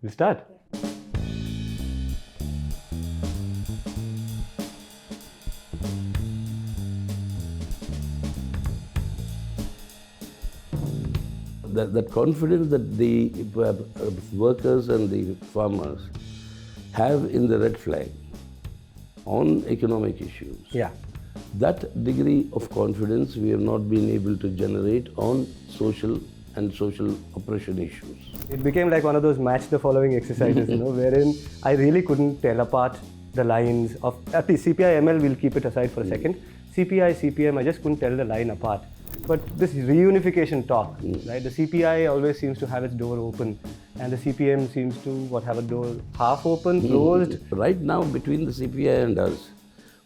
We'll start. That confidence that the workers and the farmers have in the red flag on economic issues, that degree of confidence we have not been able to generate on social and social oppression issues. It became like one of those match the following exercises, wherein I really couldn't tell apart the lines of, at least CPI-ML, we'll keep it aside for a second. CPI, CPM, I just couldn't tell the line apart. But this reunification talk, right? The CPI always seems to have its door open, and the CPM seems to have a door half open, closed. Right now, between the CPI and us,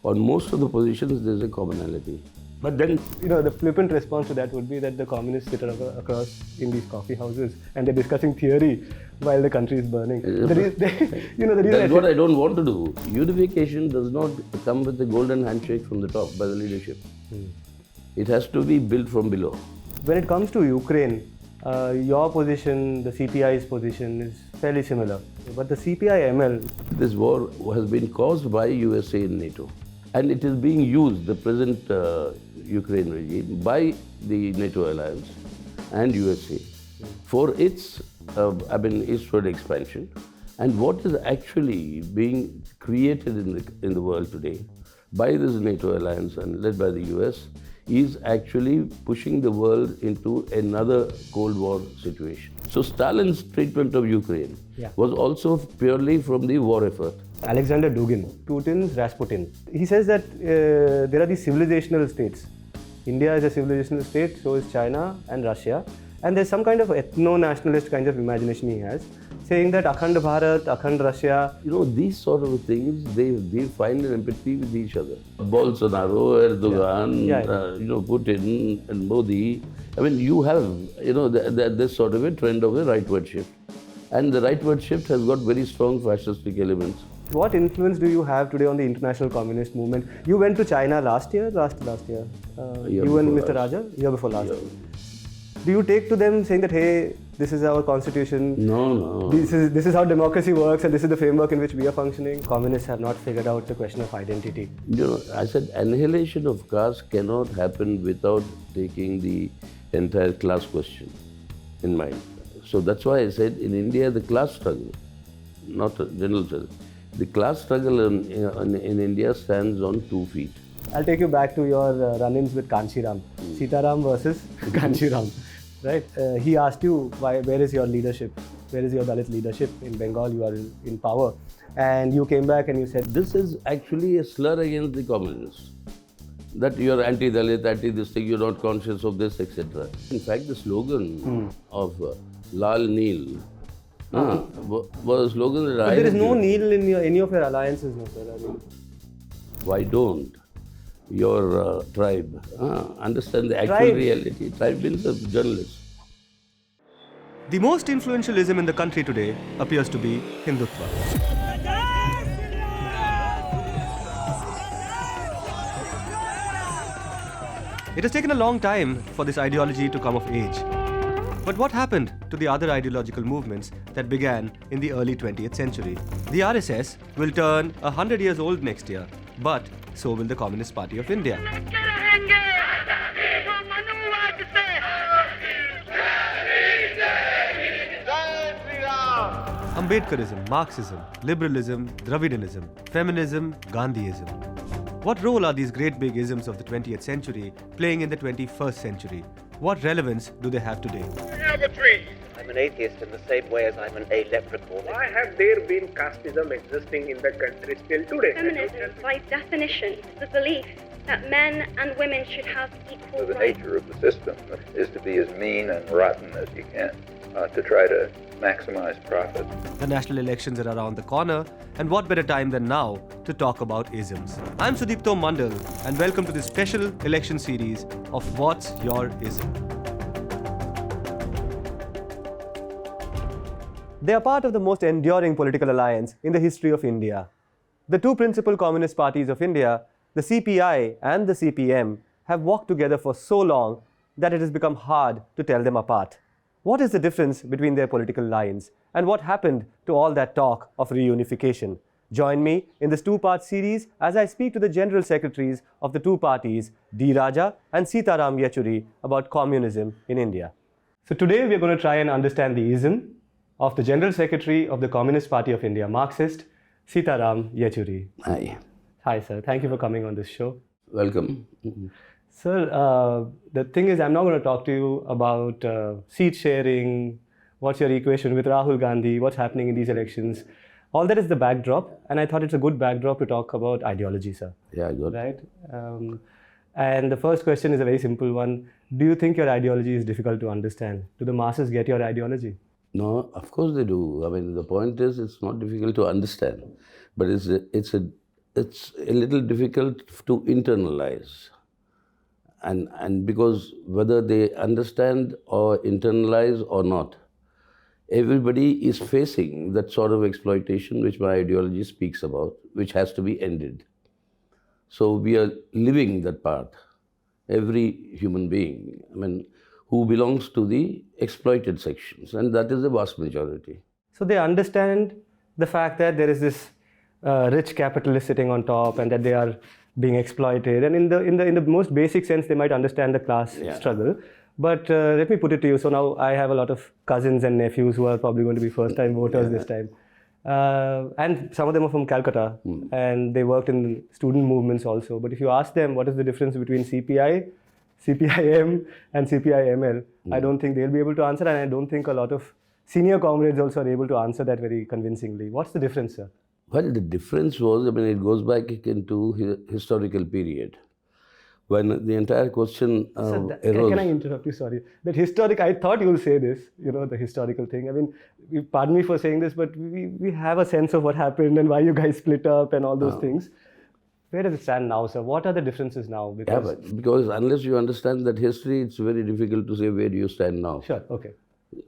on most of the positions, there's a commonality. But then, the flippant response to that would be that the communists sit across in these coffee houses and they're discussing theory while the country is burning. That's what I don't want to do. Unification does not come with a golden handshake from the top by the leadership. It has to be built from below. When it comes to Ukraine, your position, the CPI's position is fairly similar. But the CPI-ML... This war has been caused by USA and NATO. And it is being used, the present Ukraine regime, by the NATO alliance and USA for its eastward expansion. And what is actually being created in the world today by this NATO alliance and led by the US is actually pushing the world into another Cold War situation. So Stalin's treatment of Ukraine was also purely from the war effort. Alexander Dugin, Putin's Rasputin. He says that there are these civilizational states. India is a civilizational state, so is China and Russia. And there's some kind of ethno-nationalist kind of imagination he has, saying that Akhand Bharat, Akhand Russia. These sort of things, they find an empathy with each other. Bolsonaro, Erdogan, Putin and Modi. I mean, you have, this sort of a trend of a rightward shift. And the rightward shift has got very strong fascistic elements. What influence do you have today on the international communist movement? You went to China last year? Last year? You and Mr. Raja? Year before last. Do you take to them saying that, hey, this is our constitution? No. This is how democracy works and this is the framework in which we are functioning? Communists have not figured out the question of identity. I said annihilation of caste cannot happen without taking the entire class question in mind. So that's why I said in India the class struggle, not a general struggle. The class struggle in India stands on 2 feet. I'll take you back to your run-ins with Kanshiram. Sitaram versus Kanshiram, right? He asked you, where is your leadership? Where is your Dalit leadership? In Bengal, you are in power. And you came back and you said, this is actually a slur against the communists. That you are anti-Dalit, anti-this thing, you're not conscious of this, etc. In fact, the slogan of laal-neel was a slogan that but there is no Neel in any of your alliances, no sir? I mean, why don't your tribe understand the actual reality? Tribe means a journalist. The most influential ism in the country today appears to be Hindutva. It has taken a long time for this ideology to come of age. But what happened to the other ideological movements that began in the early 20th century? The RSS will turn 100 years old next year, but so will the Communist Party of India. Ambedkarism, Marxism, liberalism, Dravidianism, feminism, Gandhiism. What role are these great big isms of the 20th century playing in the 21st century? What relevance do they have today? I'm an atheist in the same way as I'm an a-leprechaun. Why have there been casteism existing in the country still today? Feminism, by definition, is the belief that men and women should have equal The rights. nature of the system is to be as mean and rotten as you can, to try to maximize profit. The national elections are around the corner, and what better time than now to talk about isms? I'm Sudipto Mondal, and welcome to this special election series of What's Your Ism? They are part of the most enduring political alliance in the history of India. The two principal communist parties of India, the CPI and the CPM, have walked together for so long that it has become hard to tell them apart. What is the difference between their political lines? And what happened to all that talk of reunification? Join me in this two-part series as I speak to the General Secretaries of the two parties, D. Raja and Sitaram Yechury, about communism in India. So today we are going to try and understand the ism of the General Secretary of the Communist Party of India, Marxist, Sitaram Yechury. Hi. Hi, sir. Thank you for coming on this show. Welcome. Sir, the thing is, I'm not going to talk to you about seat sharing, what's your equation with Rahul Gandhi, what's happening in these elections. All that is the backdrop, and I thought it's a good backdrop to talk about ideology, sir. Yeah, good. Right? And the first question is a very simple one. Do you think your ideology is difficult to understand? Do the masses get your ideology? No, of course they do. I mean, the point is, it's not difficult to understand, but it's a little difficult to internalize. And because whether they understand or internalize or not, everybody is facing that sort of exploitation which my ideology speaks about, which has to be ended. So we are living that part. Every human being, I mean, who belongs to the exploited sections, and that is the vast majority. So they understand the fact that there is this rich capitalist sitting on top, and that they are being exploited. And in the most basic sense, they might understand the class struggle. But let me put it to you. So now I have a lot of cousins and nephews who are probably going to be first-time voters this time. And some of them are from Calcutta, and they worked in student movements also. But if you ask them what is the difference between CPI, CPIM and CPIML, I don't think they'll be able to answer, and I don't think a lot of senior comrades also are able to answer that very convincingly. What's the difference, sir? Well, the difference was, I mean, it goes back into historical period. When the entire question arose. Can I interrupt you? Sorry. That historic, I thought you will say this, the historical thing. I mean, pardon me for saying this, but we have a sense of what happened and why you guys split up and all those things. Where does it stand now, sir? What are the differences now? Because unless you understand that history, it's very difficult to say where do you stand now. Sure, okay.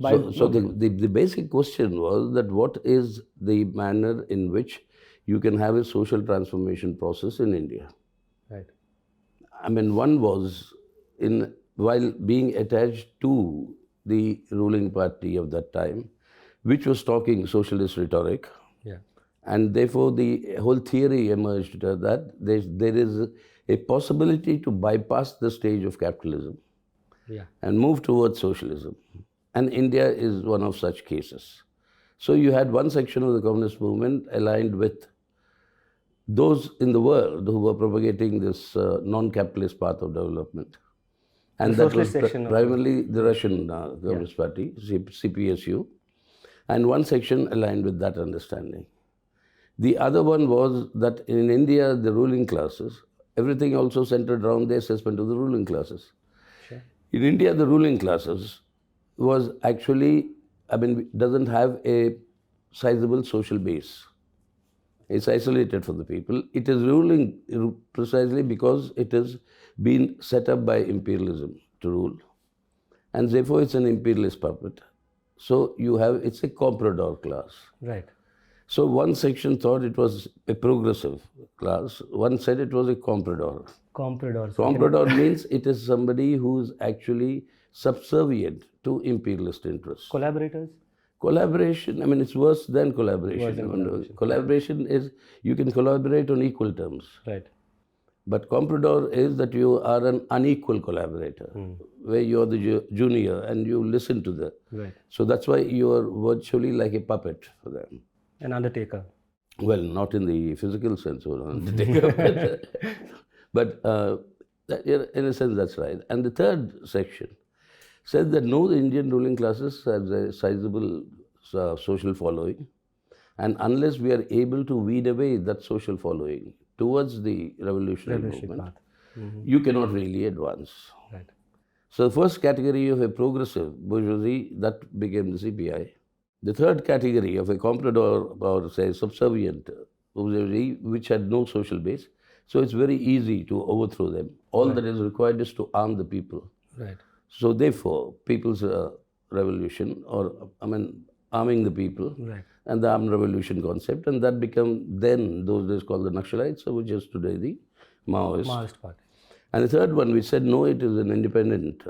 So the basic question was that what is the manner in which you can have a social transformation process in India? Right. I mean, one was while being attached to the ruling party of that time, which was talking socialist rhetoric. Yeah. And therefore, the whole theory emerged that there is a possibility to bypass the stage of capitalism and move towards socialism. And India is one of such cases. So you had one section of the communist movement aligned with those in the world who were propagating this non-capitalist path of development. And that was primarily the Russian Communist Party, CPSU. And one section aligned with that understanding. The other one was that in India, the ruling classes, everything also centered around the assessment of the ruling classes. Sure. In India, the ruling classes was actually, doesn't have a sizable social base. It's isolated from the people. It is ruling precisely because it has been set up by imperialism to rule. And therefore, it's an imperialist puppet. So it's a comprador class. Right. So one section thought it was a progressive class. One said it was a comprador. Comprador. Comprador means it is somebody who's actually subservient to imperialist interests. Collaborators? Collaboration, it's worse than collaboration. Collaboration is, you can collaborate on equal terms. Right. But comprador is that you are an unequal collaborator, where you are the junior and you listen to them. Right. So that's why you are virtually like a puppet for them. An undertaker. Well, not in the physical sense of an undertaker, but in a sense that's right. And the third section said that no, the Indian ruling classes has a sizable social following, and unless we are able to weed away that social following towards the revolutionary movement, you cannot really advance. Right. So the first category of a progressive bourgeoisie, that became the CPI. The third category of a comprador or say subservient bourgeoisie, which had no social base, so it's very easy to overthrow them. All that is required is to arm the people. Right. So therefore, people's revolution, or arming the people, and the armed revolution concept, and that became then those days called the Naxalites, which is today the Maoist Party. And the third one, we said no, it is an independent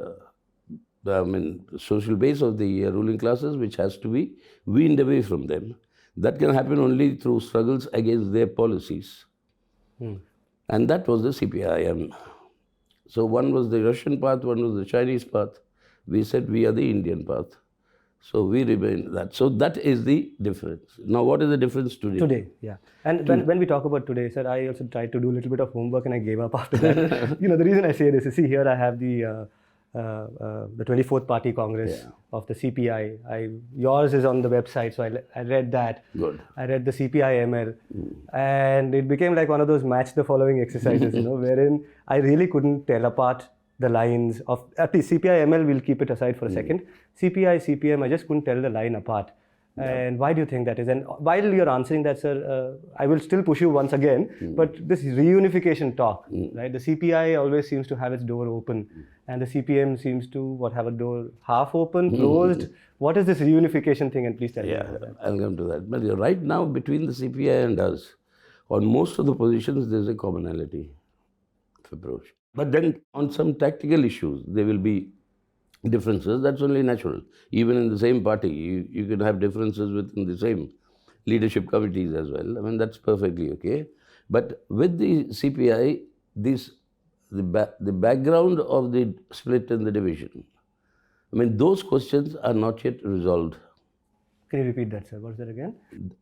social base of the ruling classes, which has to be weaned away from them. That can happen only through struggles against their policies. And that was the CPIM. So one was the Russian path, one was the Chinese path. We said we are the Indian path. So we remain that. So that is the difference. Now what is the difference today? Today, yeah. And when we talk about today, sir, I also tried to do a little bit of homework and I gave up after that. The reason I say this is, see, here I have the 24th Party Congress of the CPI. Yours is on the website, so I read that. Good. I read the CPI-ML, and it became like one of those match the following exercises, wherein I really couldn't tell apart the lines of, at least CPI-ML, we'll keep it aside for a second. CPI, CPM, I just couldn't tell the line apart. And why do you think that is? And while you're answering that, sir, I will still push you once again, but this reunification talk, right? The CPI always seems to have its door open, and the CPM seems to have a door half open, closed. What is this reunification thing? And please tell me about that. I'll come to that. But right now, between the CPI and us, on most of the positions, there's a commonality of approach. But then on some tactical issues, there will be differences. That's only natural. Even in the same party, you can have differences within the same leadership committees as well. I mean, that's perfectly okay. But with the CPI, the background of the split and the division, I mean, those questions are not yet resolved. Can you repeat that, sir? What's that again?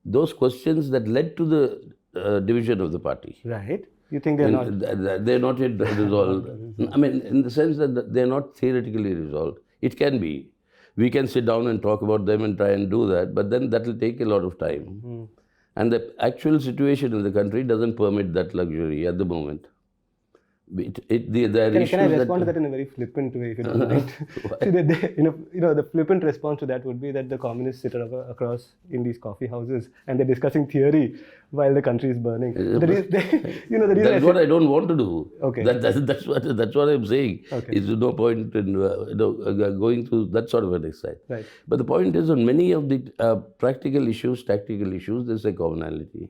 Those questions that led to the division of the party. Right. You think they're not? They're not yet resolved. I mean, in the sense that they're not theoretically resolved. It can be. We can sit down and talk about them and try and do that, but then that will take a lot of time. And the actual situation in the country doesn't permit that luxury at the moment. Can I respond to that in a very flippant way, if you don't mind? See, the flippant response to that would be that the communists sit across in these coffee houses and they're discussing theory while the country is burning. That's what I don't want to do. Okay. That's what I'm saying. Okay. There's no point in going through that sort of an exercise. Right. But the point is, on many of the practical issues, tactical issues, there's a commonality.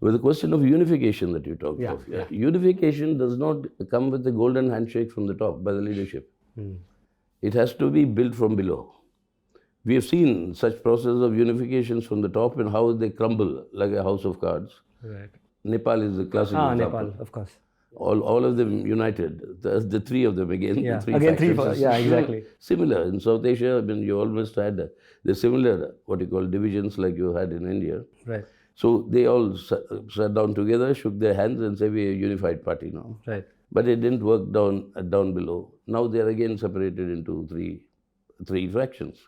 With the question of unification that you talked of. Unification does not come with a golden handshake from the top by the leadership. It has to be built from below. We have seen such process of unifications from the top and how they crumble like a house of cards. Right. Nepal is the classic example. Nepal, of course. All of them united, the three of them again. Yeah, three again factions. exactly. Similar. In South Asia, I mean, you almost had the similar, what you call, divisions like you had in India. Right. So they all sat down together, shook their hands and said, we're a unified party now. Right. But it didn't work down below. Now they are again separated into three fractions.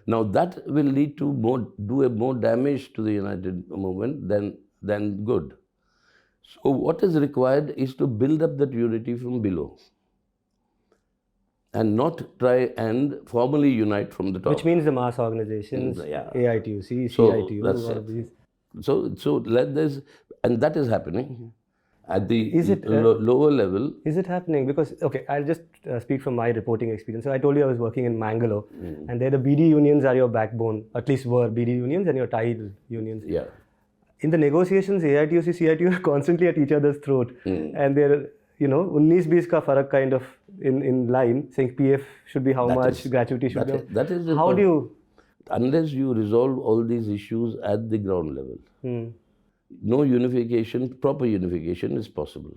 Now that will lead to more damage to the United Movement than good. So what is required is to build up that unity from below and not try and formally unite from the top. Which means the mass organizations, AITUC, CITU, all of these. So let this, and that is happening at the lower level. Is it happening? Because, okay, I'll just speak from my reporting experience. So I told you I was working in Mangalore, and there the BD unions are your backbone, at least were BD unions and your tile unions. Yeah. In the negotiations, AITUC, CITU are constantly at each other's throat, and they're, 19-20 ka farak kind of in line, saying PF should be how much, gratuity should be. That is the how do you? Unless you resolve all these issues at the ground level, no unification, proper unification is possible.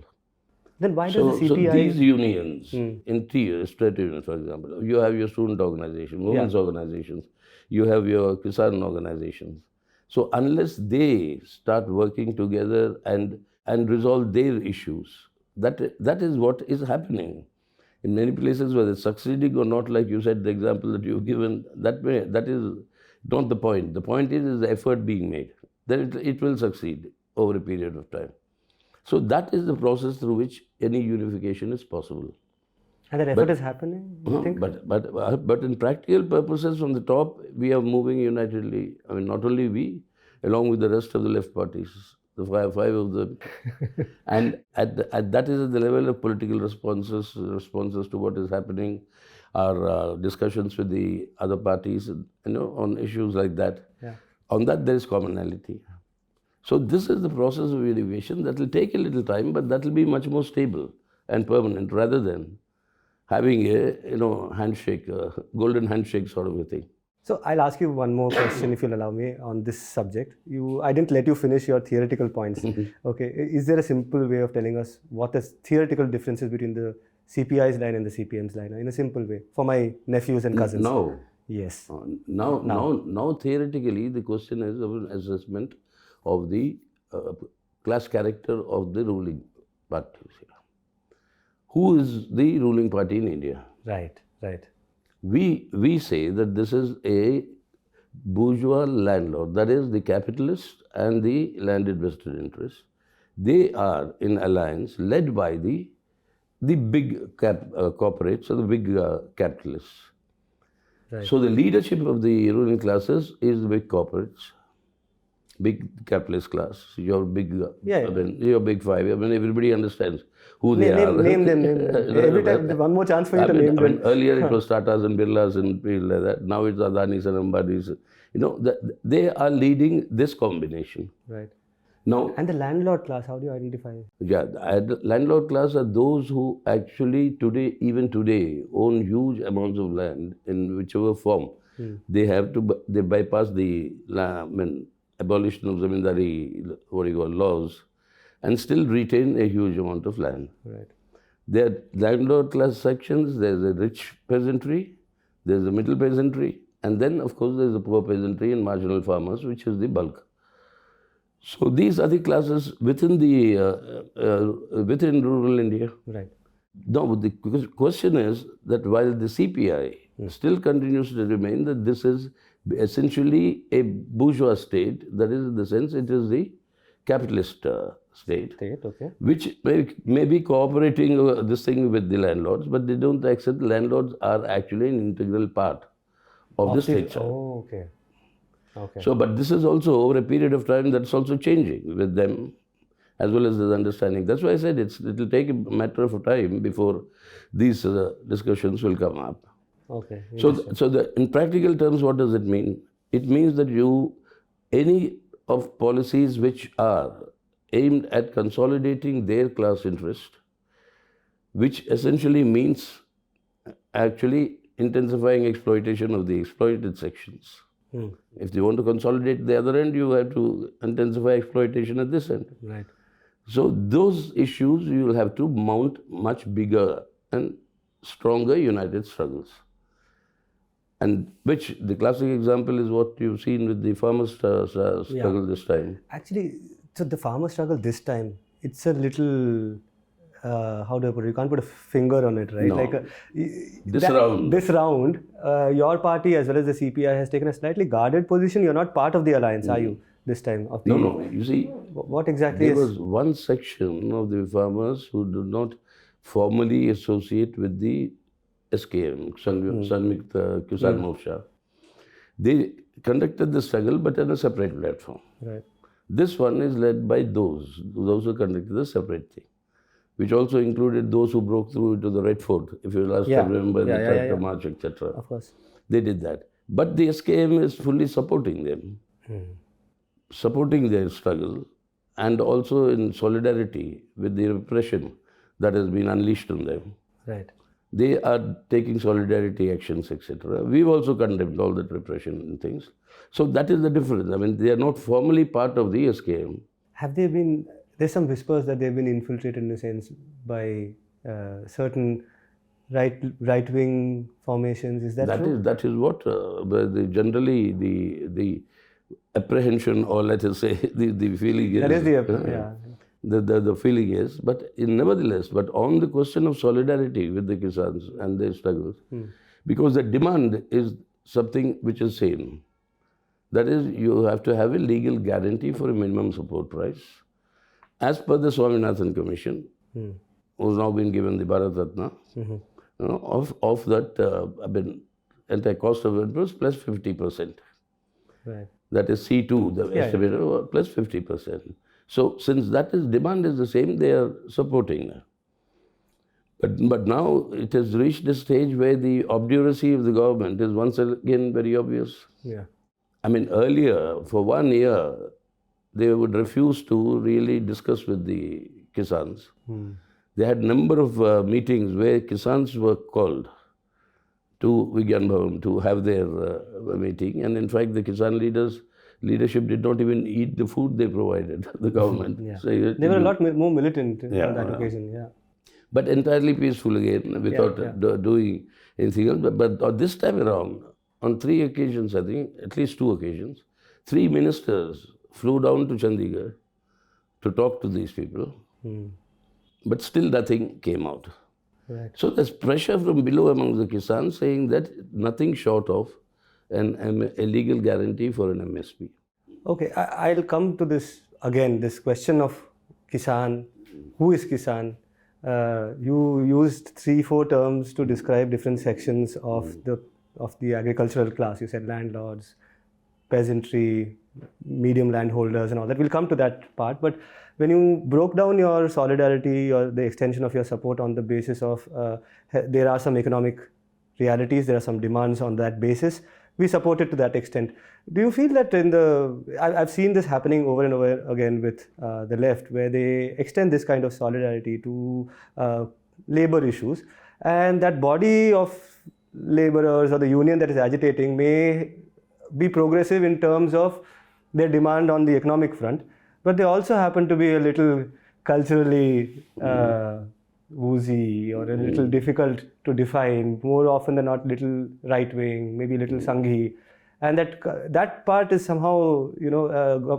Then why does the CPI... So these unions, in trade unions, for example, you have your student organization, women's organizations, you have your Kisan organizations. So unless they start working together and resolve their issues, that is what is happening. In many places, whether it's succeeding or not, like you said, the example that you've given, that is not the point. The point is the effort being made. Then it will succeed over a period of time. So that is the process through which any unification is possible. And that effort is happening, you think? But in practical purposes, from the top, we are moving unitedly. I mean, not only we, along with the rest of the left parties. The five of them, and that is at the level of political responses to what is happening, our discussions with the other parties, on issues like that. Yeah. On that there is commonality. So this is the process of unification that will take a little time, but that will be much more stable and permanent rather than having a handshake, golden handshake sort of a thing. So I'll ask you one more question, if you'll allow me, on this subject. I didn't let you finish your theoretical points. Okay, is there a simple way of telling us what the theoretical differences between the CPI's line and the CPM's line, in a simple way, for my nephews and cousins? No. Yes. Now, theoretically, the question is of an assessment of the class character of the ruling party. Who is the ruling party in India? Right, right. We say that this is a bourgeois landlord, that is the capitalist and the landed vested interests. They are in alliance led by the big corporates or the big capitalists. Right. So the leadership of the ruling classes is the big corporates, big capitalist class. Your big, your big five. I mean, everybody understands who they are. Name them. Every time, one more chance for you to name them. Earlier it was Tatas and Birlas and people like that. Now it's Adanis and Ambanis. They are leading this combination. Right. Now, and the landlord class, how do you identify it? Yeah, the landlord class are those who actually even today, own huge amounts of land in whichever form. They bypass the abolition of zamindari, laws, and still retain a huge amount of land. Right. There are landlord class sections. There's a rich peasantry, there's a middle peasantry, and then of course there's the poor peasantry and marginal farmers, which is the bulk. So these are the classes within within rural India. Right. Now the question is that while the CPI still continues to remain that this is essentially a bourgeois state, that is in the sense it is the capitalist state, okay. which may be cooperating this thing with the landlords, but they don't accept landlords are actually an integral part of the state. Oh, okay. Okay. So, but this is also over a period of time that's also changing with them, as well as this understanding. That's why I said it will take a matter of time before these discussions will come up. Okay. So in practical terms, what does it mean? It means that any of policies which are aimed at consolidating their class interest, which essentially means actually intensifying exploitation of the exploited sections. If you want to consolidate the other end, you have to intensify exploitation at this end. Right. So those issues you will have to mount much bigger and stronger united struggles. And which the classic example is what you've seen with the farmers' struggle this time. Actually, so the farmer struggle this time, it's a little, how do I put it? You can't put a finger on it, right? No. This round, your party as well as the CPI has taken a slightly guarded position. You're not part of the alliance, are you, this time? No. You see, what exactly there was one section of the farmers who did not formally associate with the SKM, Sanयुkt Kisan Morcha. They conducted the struggle but on a separate platform. Right. This one is led by those who conducted the separate thing, which also included those who broke through to the Red Fort, if you last remember the tractor march, etc. Of course. They did that. But the SKM is fully supporting them, supporting their struggle, and also in solidarity with the repression that has been unleashed on them. Right. They are taking solidarity actions, etc. We've also condemned all that repression and things. So that is the difference. I mean, they are not formally part of the SKM. Have they been, there's some whispers that they've been infiltrated in a sense by certain right-wing formations. Is that true? That is what generally the apprehension, or let us say the feeling is. That is The feeling is, but nevertheless, but on the question of solidarity with the Kisans and their struggles, because the demand is something which is same. That is, you have to have a legal guarantee for a minimum support price. As per the Swaminathan Commission, who's now been given the Bharat Ratna, of that anti-cost of interest plus 50%. Right. That is C2, the estimator, plus 50%. So since demand is the same, they are supporting. But now it has reached a stage where the obduracy of the government is once again very obvious. Yeah. I mean, earlier, for 1 year, they would refuse to really discuss with the Kisans. they had number of meetings where Kisans were called to Vigyan Bhavan to have their meeting. And in fact, the Kisan leadership did not even eat the food they provided, the government. Yeah. So They were a lot more militant Yeah, on that yeah. occasion. Yeah. but entirely peaceful again, without doing anything else. But this time around, on 3 occasions, I think, at least 2 occasions, 3 ministers flew down to Chandigarh to talk to these people. But still nothing came out. Right. So there's pressure from below among the Kisans saying that nothing short of a legal guarantee for an MSP. Okay, I'll come to this again, this question of Kisan. Who is Kisan? You used 3-4 terms to describe different sections of the agricultural class. You said landlords, peasantry, medium landholders and all that. We'll come to that part. But when you broke down your solidarity or the extension of your support on the basis of there are some economic realities, there are some demands on that basis, we support it to that extent. Do you feel that I've seen this happening over and over again with the left, where they extend this kind of solidarity to labor issues, and that body of laborers or the union that is agitating may be progressive in terms of their demand on the economic front, but they also happen to be a little culturally woozy or a little difficult to define, more often than not little right-wing, maybe little Sanghi. And that part is somehow,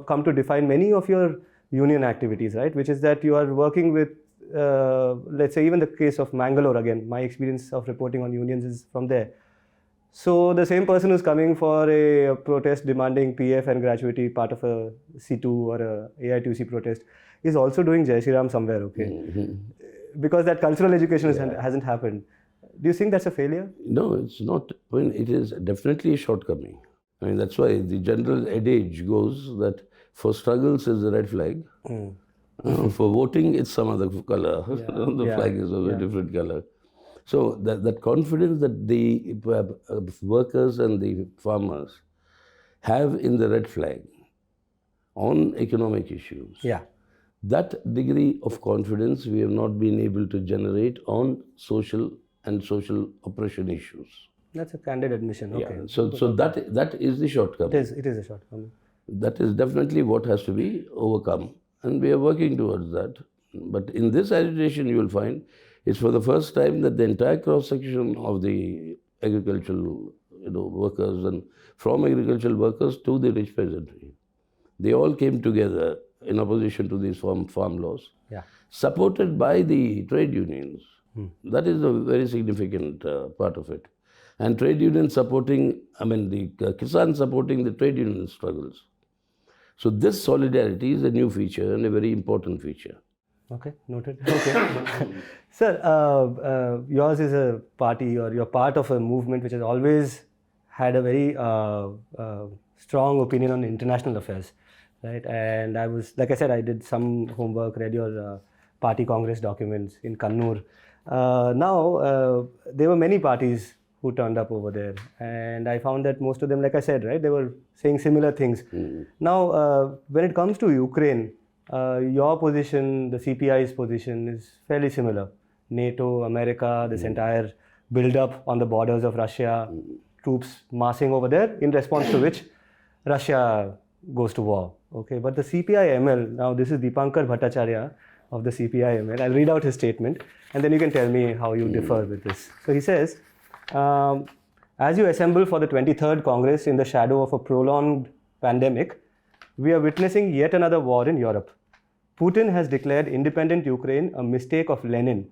come to define many of your union activities, right? Which is that you are working with, let's say, even the case of Mangalore again, my experience of reporting on unions is from there. So the same person who's coming for a protest demanding PF and gratuity, part of a C2 or a AI2C protest, is also doing Jai Shri Ram somewhere, okay? Because that cultural education hasn't happened. Do you think that's a failure? No, it's not. I mean, it is definitely a shortcoming. I mean, that's why the general adage goes that for struggles is the red flag. For voting, it's some other color. The flag is of a different color. So that confidence that the workers and the farmers have in the red flag on economic issues, that degree of confidence we have not been able to generate on social and social oppression issues. That's a candid admission. Okay. Yeah. So that is the shortcoming. It is a shortcoming. That is definitely what has to be overcome, and we are working towards that. But in this agitation, you will find it's for the first time that the entire cross-section of the agricultural workers, and from agricultural workers to the rich peasantry, they all came together in opposition to these farm laws, supported by the trade unions. That is a very significant part of it. And trade unions supporting, the Kisan supporting the trade union struggles. So this solidarity is a new feature and a very important feature. Okay, noted. Okay. Sir, yours is a party, or you're part of a movement which has always had a very strong opinion on international affairs, right? And I was, like I said, I did some homework, read your party congress documents in Kannur. Now, there were many parties who turned up over there, and I found that most of them, like I said, right, they were saying similar things. Now, when it comes to Ukraine, your position, the CPI's position is fairly similar. NATO, America, this entire build-up on the borders of Russia, troops massing over there, in response to which Russia goes to war. Okay, but the CPI-ML, now this is Dipankar Bhattacharya of the CPI-ML. I'll read out his statement, and then you can tell me how you differ with this. So he says, as you assemble for the 23rd Congress in the shadow of a prolonged pandemic, we are witnessing yet another war in Europe. Putin has declared independent Ukraine a mistake of Lenin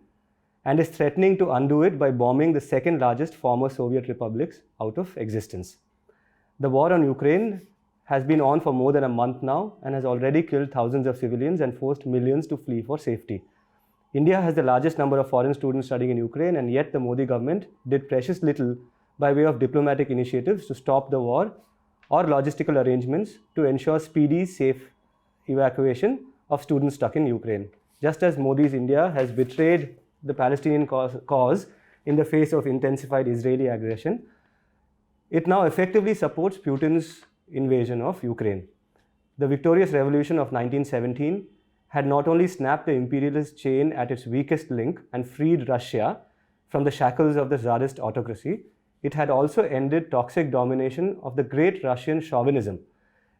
and is threatening to undo it by bombing the second largest former Soviet republics out of existence. The war on Ukraine has been on for more than a month now and has already killed thousands of civilians and forced millions to flee for safety. India has the largest number of foreign students studying in Ukraine, and yet the Modi government did precious little by way of diplomatic initiatives to stop the war or logistical arrangements to ensure speedy, safe evacuation of students stuck in Ukraine. Just as Modi's India has betrayed the Palestinian cause in the face of intensified Israeli aggression, it now effectively supports Putin's invasion of Ukraine. The victorious revolution of 1917 had not only snapped the imperialist chain at its weakest link and freed Russia from the shackles of the Tsarist autocracy, it had also ended toxic domination of the great Russian chauvinism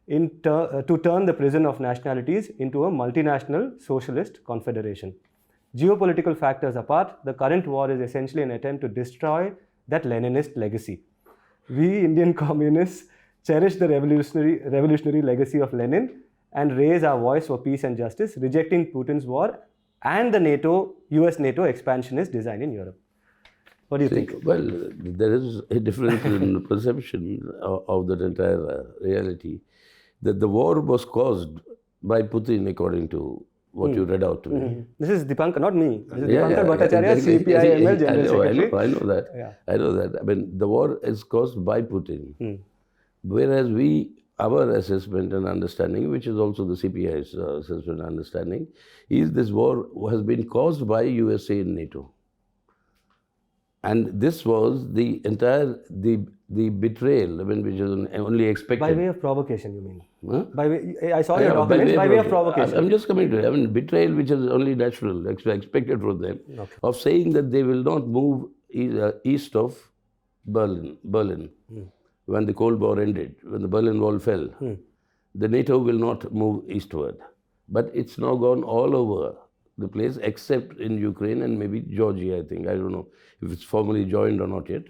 to turn the prison of nationalities into a multinational socialist confederation. Geopolitical factors apart, the current war is essentially an attempt to destroy that Leninist legacy. We Indian communists cherish the revolutionary legacy of Lenin and raise our voice for peace and justice, rejecting Putin's war and the US-NATO expansionist design in Europe. What do you think? Well, there is a difference in perception of that entire reality. That the war was caused by Putin, according to what you read out to me. This is Dipankar, not me. This is Dipankar Bhattacharya, CPI-ML General Secretary. I know that. Yeah. I know that. I mean, the war is caused by Putin. Whereas our assessment and understanding, which is also the CPI's assessment and understanding, is this war has been caused by USA and NATO. And this was the entire, the betrayal, I mean, which is only expected. By way of provocation, you mean? Huh? I saw your documents, by way of provocation. I'm just coming to it. I mean, betrayal, which is only natural, expected from them, of saying that they will not move east of Berlin. When the Cold War ended, when the Berlin Wall fell, the NATO will not move eastward. But it's now gone all over the place, except in Ukraine and maybe Georgia, I think. I don't know if it's formally joined or not yet.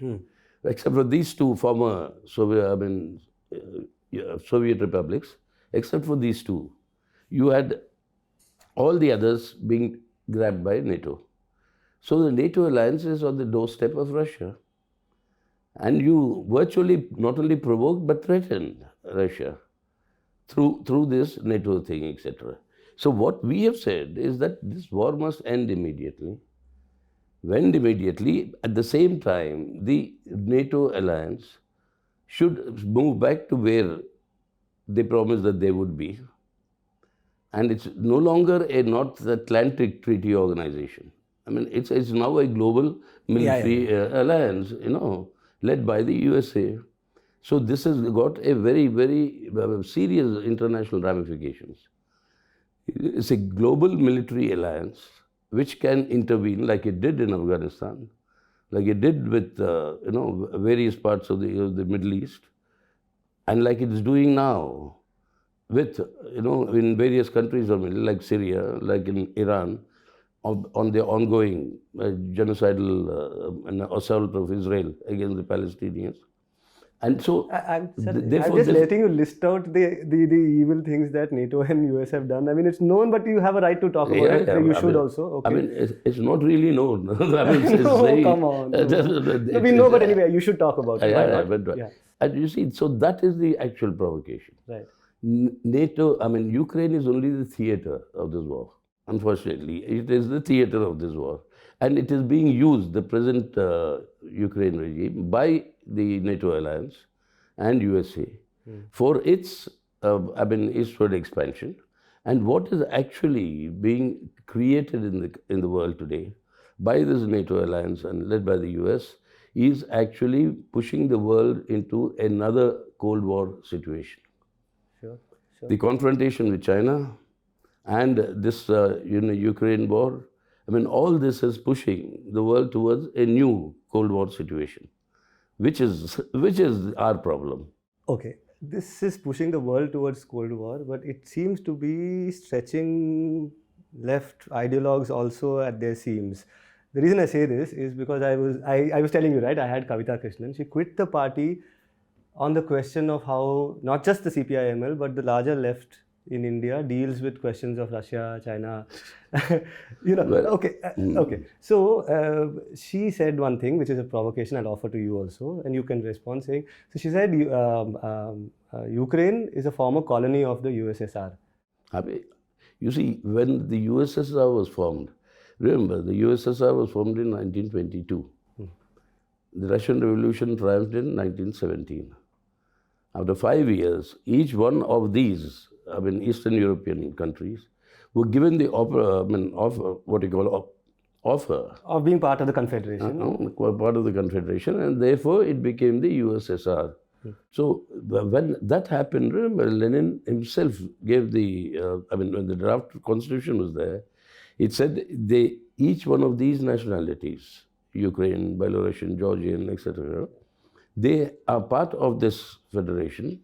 Except for these two former Soviet republics, except for these two, you had all the others being grabbed by NATO. So the NATO alliance is on the doorstep of Russia. And you virtually not only provoked but threatened Russia through this NATO thing, etc. So what we have said is that this war must end immediately. When immediately, at the same time, the NATO alliance should move back to where they promised that they would be. And it's no longer a North Atlantic Treaty Organization. I mean, it's now a global military alliance, led by the USA. So this has got a very, very serious international ramifications. It's a global military alliance which can intervene like it did in Afghanistan, like it did with various parts of the Middle East, and like it's doing now with in various countries of Middle, like Syria, like in Iran, on the ongoing genocidal assault of Israel against the Palestinians. And so, I'm just letting you list out the evil things that NATO and US have done. I mean, it's known, but you have a right to talk about it. You should also. Okay. I mean, it's not really known. I mean, it's no, come on. No. We know, but anyway, you should talk about it. Yeah. And you see, so that is the actual provocation. Right. NATO, I mean, Ukraine is only the theater of this war. Unfortunately, it is the theater of this war. And it is being used, the present Ukraine regime, by the NATO alliance and USA for its, eastward expansion. And what is actually being created in the world today by this NATO alliance and led by the US is actually pushing the world into another Cold War situation. Sure. The confrontation with China and this Ukraine war, I mean, all this is pushing the world towards a new Cold War situation, which is our problem. Okay, this is pushing the world towards Cold War, but it seems to be stretching left ideologues also at their seams. The reason I say this is because I was telling you, right, I had Kavita Krishnan. She quit the party on the question of how not just the CPI-ML but the larger left in India deals with questions of Russia, China, Okay. So she said one thing, which is a provocation I'll offer to you also, and you can respond saying, so she said Ukraine is a former colony of the USSR. You see, when the USSR was formed, remember, the USSR was formed in 1922. The Russian Revolution triumphed in 1917. After 5 years, each one of these, Eastern European countries, were given the offer of being part of the Confederation. Part of the Confederation, and therefore it became the USSR. So when that happened, remember, Lenin himself gave when the draft constitution was there, it said each one of these nationalities, Ukraine, Belarusian, Georgian, etc., they are part of this federation,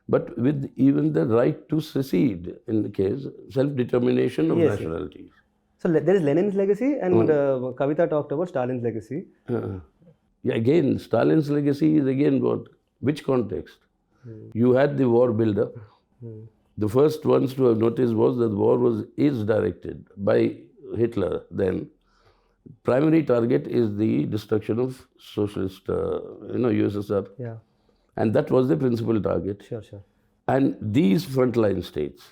but with even the right to secede in the case, self-determination of nationalities. So there is Lenin's legacy, and Kavita talked about Stalin's legacy. Yeah, again, Stalin's legacy is again what? Which context? You had the war buildup. The first ones to have noticed was that the war is directed by Hitler then. Primary target is the destruction of socialist, USSR. Yeah. And that was the principal target. Sure. And these frontline states,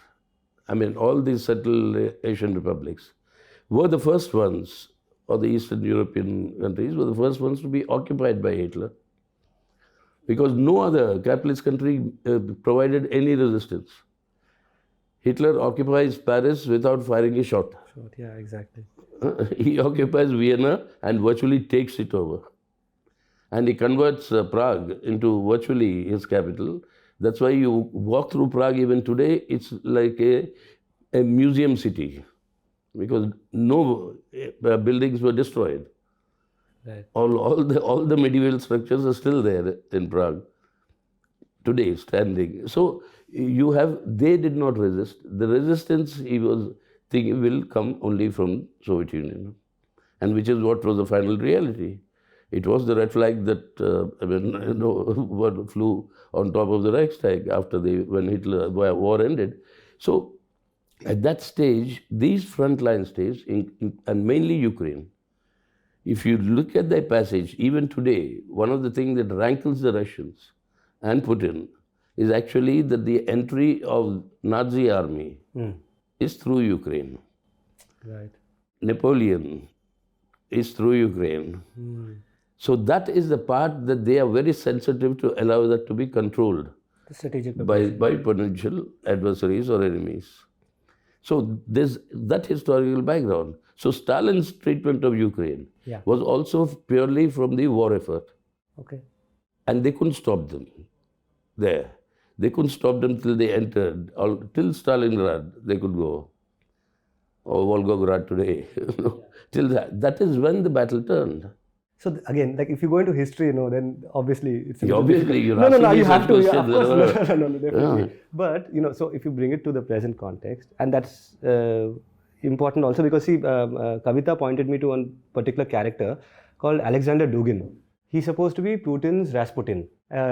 all these settled Asian republics, were the first ones, or the Eastern European countries, were the first ones to be occupied by Hitler. Because no other capitalist country provided any resistance. Hitler occupies Paris without firing a shot. Yeah, exactly. He occupies Vienna and virtually takes it over. And he converts Prague into virtually his capital. That's why you walk through Prague even today, it's like a museum city. Because no buildings were destroyed. Right. All the medieval structures are still there in Prague today, standing. So they did not resist. The resistance he was thinking will come only from Soviet Union, and which is what was the final reality. It was the red flag that flew on top of the Reichstag when Hitler war ended. So at that stage, these frontline states, and mainly Ukraine, if you look at their passage, even today, one of the things that rankles the Russians and Putin is actually that the entry of Nazi army is through Ukraine. Right. Napoleon is through Ukraine. So that is the part that they are very sensitive to allow that to be controlled by potential adversaries or enemies. So there's that historical background. So Stalin's treatment of Ukraine was also purely from the war effort. Okay. And they couldn't stop them there. They couldn't stop them till they entered, till Stalingrad they could go, or Volgograd today. Till that is when the battle turned. So again, like if you go into history, then obviously it's obviously you're no, you have to. Yeah, Of course, no, definitely. Yeah. But so if you bring it to the present context, and that's important also because Kavita pointed me to one particular character called Alexander Dugin. He's supposed to be Putin's Rasputin.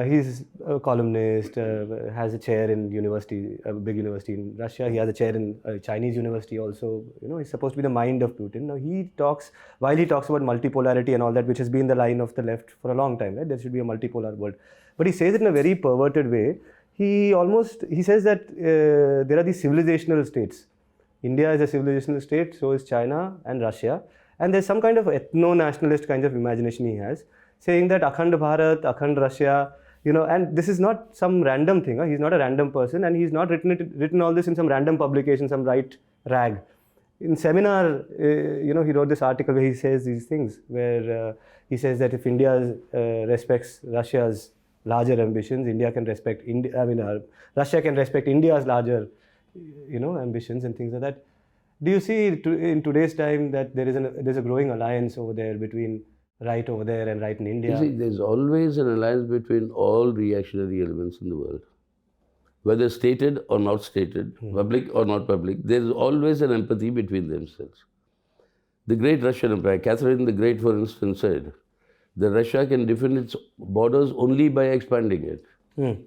He's a columnist, has a chair in university, a big university in Russia. He has a chair in a Chinese university also. He's supposed to be the mind of Putin. Now while he talks about multipolarity and all that, which has been the line of the left for a long time, right? There should be a multipolar world. But he says it in a very perverted way. He says that there are these civilizational states. India is a civilizational state, so is China and Russia. And there's some kind of ethno-nationalist kind of imagination he has, saying that Akhand Bharat, Akhand Russia, and this is not some random thing. He's not a random person, and he's not written all this in some random publication, some right rag. In seminar, he wrote this article where he says these things, where he says that if India respects Russia's larger ambitions, Russia can respect India's larger, ambitions and things like that. Do you see in today's time that there's a growing alliance over there between right over there and right in India? You see, there's always an alliance between all reactionary elements in the world. Whether stated or not stated, public or not public, there's always an empathy between themselves. The great Russian Empire, Catherine the Great, for instance, said that Russia can defend its borders only by expanding it.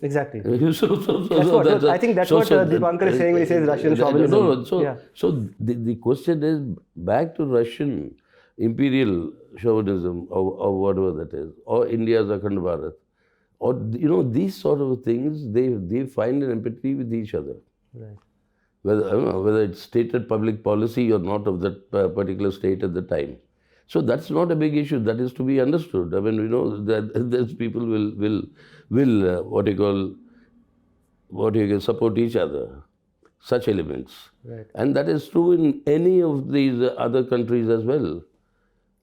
Exactly. I think that's what Deepankar is saying when he says Russian chauvinism. So the question is back to Russian imperial chauvinism or whatever that is, or India's Akhand Bharat, or these sort of things, they find an empathy with each other. Right. Whether it's stated public policy or not of that particular state at the time. So that's not a big issue. That is to be understood. That those people will support each other, such elements. Right. And that is true in any of these other countries as well.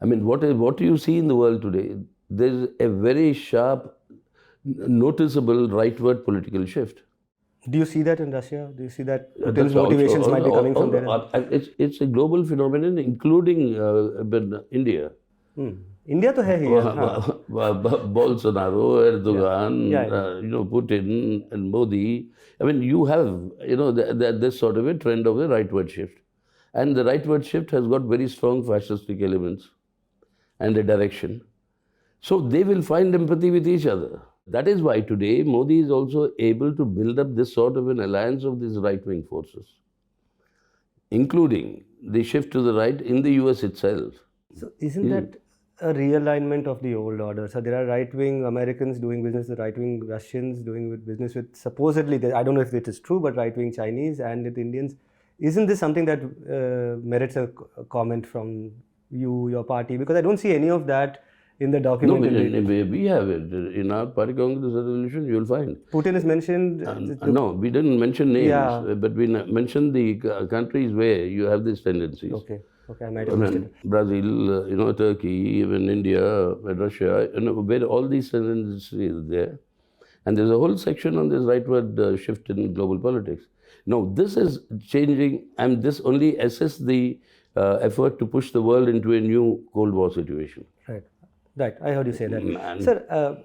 What do you see in the world today? There's a very sharp noticeable rightward political shift. Do you see that in Russia? Do you see that That's Putin's motivations also- might be coming from there? It's a global phenomenon, including India. India to hai here. हाँ. Bolsonaro, Erdogan, Yeah. Putin and Modi. I mean, you have, this sort of a trend of a rightward shift. And the rightward shift has got very strong fascistic elements and a direction. So they will find empathy with each other. That is why today Modi is also able to build up this sort of an alliance of these right-wing forces, including the shift to the right in the US itself. So isn't that a realignment of the old order? So there are right-wing Americans doing business with right-wing Russians, doing business with supposedly, I don't know if it is true, but right-wing Chinese and with Indians. Isn't this something that merits a comment from you, your party? Because I don't see any of that in the document. No, we have it. In our party Congress resolution, you will find. Putin is mentioned. No, we didn't mention names, Yeah. but we mentioned the countries where you have these tendencies. Okay, I might have missed it. Brazil, Turkey, even India, Russia, where all these tendencies are there. And there's a whole section on this rightward shift in global politics. Now, this is changing, and this only assists the effort to push the world into a new Cold War situation. Right, I heard you say that. Sir,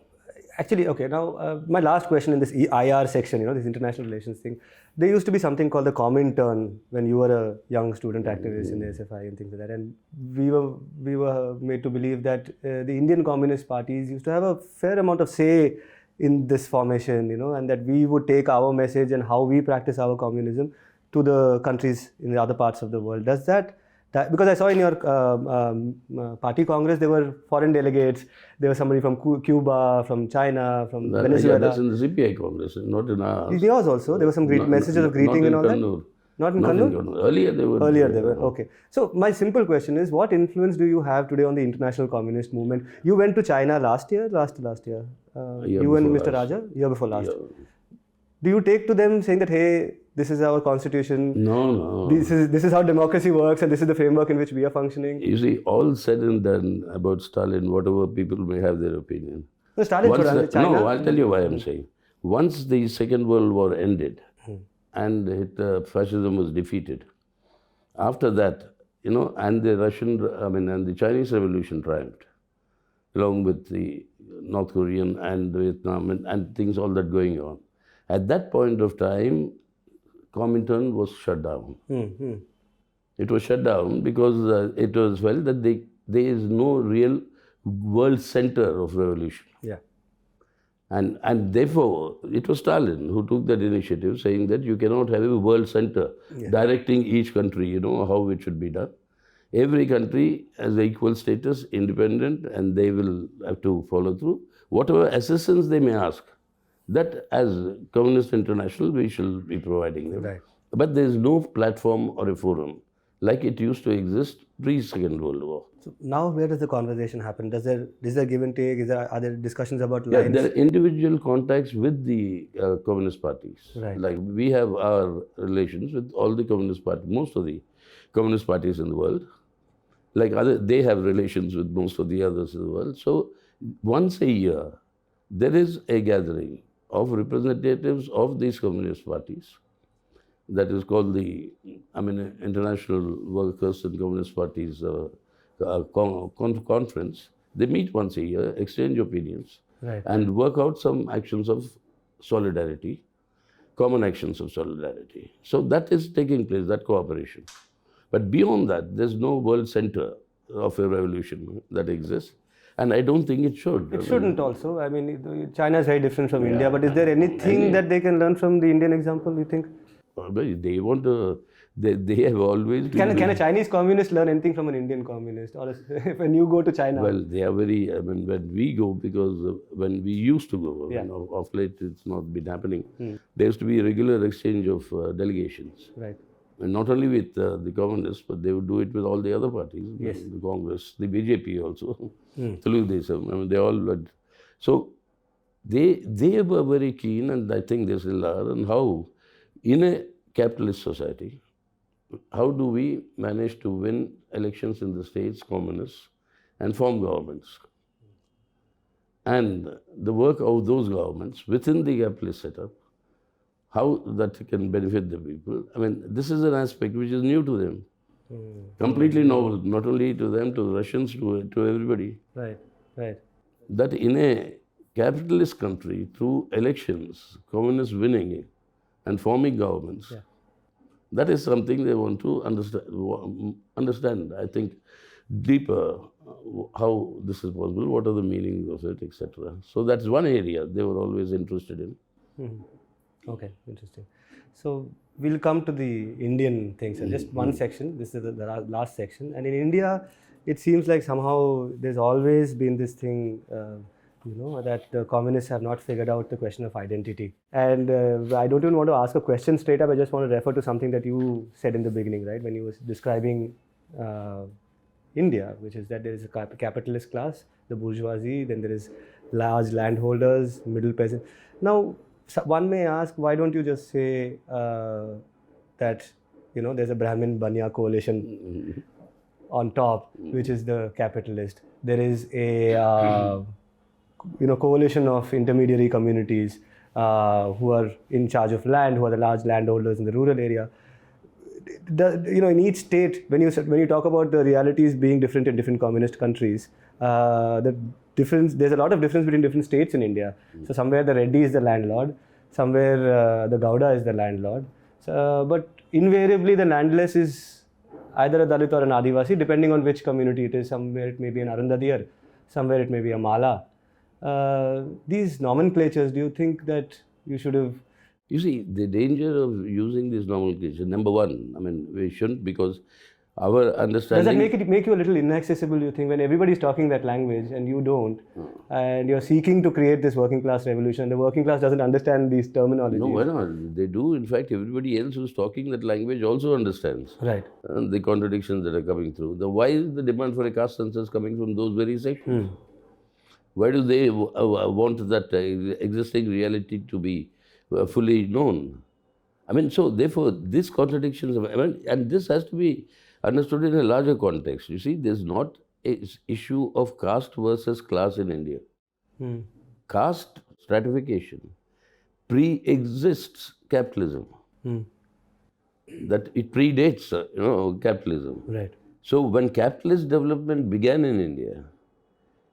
actually, okay, now my last question in this IR section, this international relations thing, there used to be something called the Comintern when you were a young student activist in the SFI and things like that. And we were made to believe that the Indian Communist parties used to have a fair amount of say in this formation, and that we would take our message and how we practice our communism to the countries in the other parts of the world. Does that because I saw in your party congress, there were foreign delegates, there was somebody from Cuba, from China, from Venezuela. Yeah, that's in the CPI congress, not in ours. Yours also? There were some messages of greeting and all that? Not in Kannur? Earlier they were. Okay. So my simple question is, what influence do you have today on the international communist movement? You went to China last year? Last year? You and Mr. Raja? Year before last. Do you take to them saying that, hey, this is our constitution? No. This is how democracy works, and this is the framework in which we are functioning. You see, all said and done about Stalin, whatever people may have their opinion. No, Stalin China. No, I'll tell you why I'm saying. Once the Second World War ended and fascism was defeated, after that, and the Chinese Revolution triumphed, along with the North Korean and Vietnam and things all that going on. At that point of time, Comintern was shut down. It was shut down because it was felt that there is no real world center of revolution. Yeah. And therefore, it was Stalin who took that initiative, saying that you cannot have a world center directing each country, how it should be done. Every country has equal status, independent, and they will have to follow through. Whatever assistance they may ask, that as Communist International, we shall be providing them. Right. But there is no platform or a forum like it used to exist pre-Second World War. So now where does the conversation happen? Is there give and take? Are there discussions about Yeah, lines? there are individual contacts with the communist parties. Right. Like we have our relations with all the communist parties, most of the communist parties in the world. They have relations with most of the others in the world. So once a year, there is a gathering of representatives of these communist parties. That is called the International Workers and Communist Parties Conference. They meet once a year, exchange opinions, and work out some actions of solidarity, common actions of solidarity. So that is taking place, that cooperation. But beyond that, there's no world center of a revolution that exists. And I don't think it should. It shouldn't also. China is very different from India, but is there anything that they can learn from the Indian example, you think? They want to, they have always... Can a Chinese communist learn anything from an Indian communist? Or when you go to China? Well, they are very, when we go, because when we used to go, of late it's not been happening, there used to be a regular exchange of delegations. Right. And not only with the communists, but they would do it with all the other parties, the Congress, the BJP also, Telugu, they all would. So they were very keen, and I think they still are, on how in a capitalist society, how do we manage to win elections in the states, communists, and form governments? and the work of those governments within the capitalist setup, how that can benefit the people. I mean, this is an aspect which is new to them. Completely novel, not only to them, to the Russians, to everybody. Right, right. That in a capitalist country, through elections, communists winning and forming governments, that is something they want to understand, I think, deeper, how this is possible, what are the meanings of it, etc. So that's one area they were always interested in. Okay, interesting. So we'll come to the Indian things. So just one section. This is the last section. And in India, it seems like somehow there's always been this thing, that the communists have not figured out the question of identity. And I don't even want to ask a question straight up. I just want to refer to something that you said in the beginning, right? When you were describing India, which is that there is a capitalist class, the bourgeoisie, then there is large landholders, middle peasant. Now, one may ask, why don't you just say that, there's a Brahmin Banya coalition on top, which is the capitalist. There is a, coalition of intermediary communities who are in charge of land, who are the large landholders in the rural area. In each state, when you talk about the realities being different in different communist countries, there's a lot of difference between different states in India. So somewhere the Reddy is the landlord, somewhere the Gowda is the landlord. But invariably the landless is either a Dalit or an Adivasi, depending on which community it is. Somewhere it may be an Arundadiyar, somewhere it may be a Mala. These nomenclatures, do you think that you should have... You see, the danger of using this nomenclature, number one, I mean, we shouldn't, because our understanding... Does that make you a little inaccessible, you think, when everybody's talking that language and you don't, and you're seeking to create this working class revolution, the working class doesn't understand these terminologies? No, why not? They do. In fact, everybody else who's talking that language also understands. Right. The contradictions that are coming through. Why is the demand for a caste census coming from those very sections? Why do they want that existing reality to be fully known? I mean, so therefore, these contradictions, and this has to be understood in a larger context. You see, there's not an issue of caste versus class in India. Caste stratification pre-exists capitalism. That it predates, capitalism. Right. So when capitalist development began in India,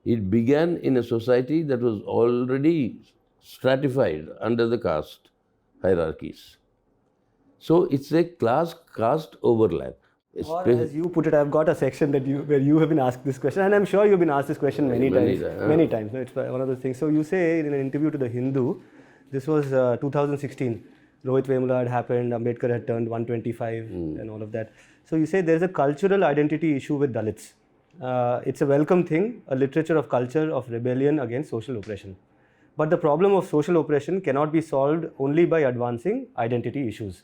it began in a society that was already stratified under the caste hierarchies. So it's a class-caste overlap. Or as you put it, I've got a section where you have been asked this question, and I'm sure you've been asked this question many times. It's one of those things. So you say in an interview to The Hindu, this was 2016, Rohit Vemula had happened, Ambedkar had turned 125 and all of that. So you say there's a cultural identity issue with Dalits. It's a welcome thing, a literature of culture of rebellion against social oppression. But the problem of social oppression cannot be solved only by advancing identity issues.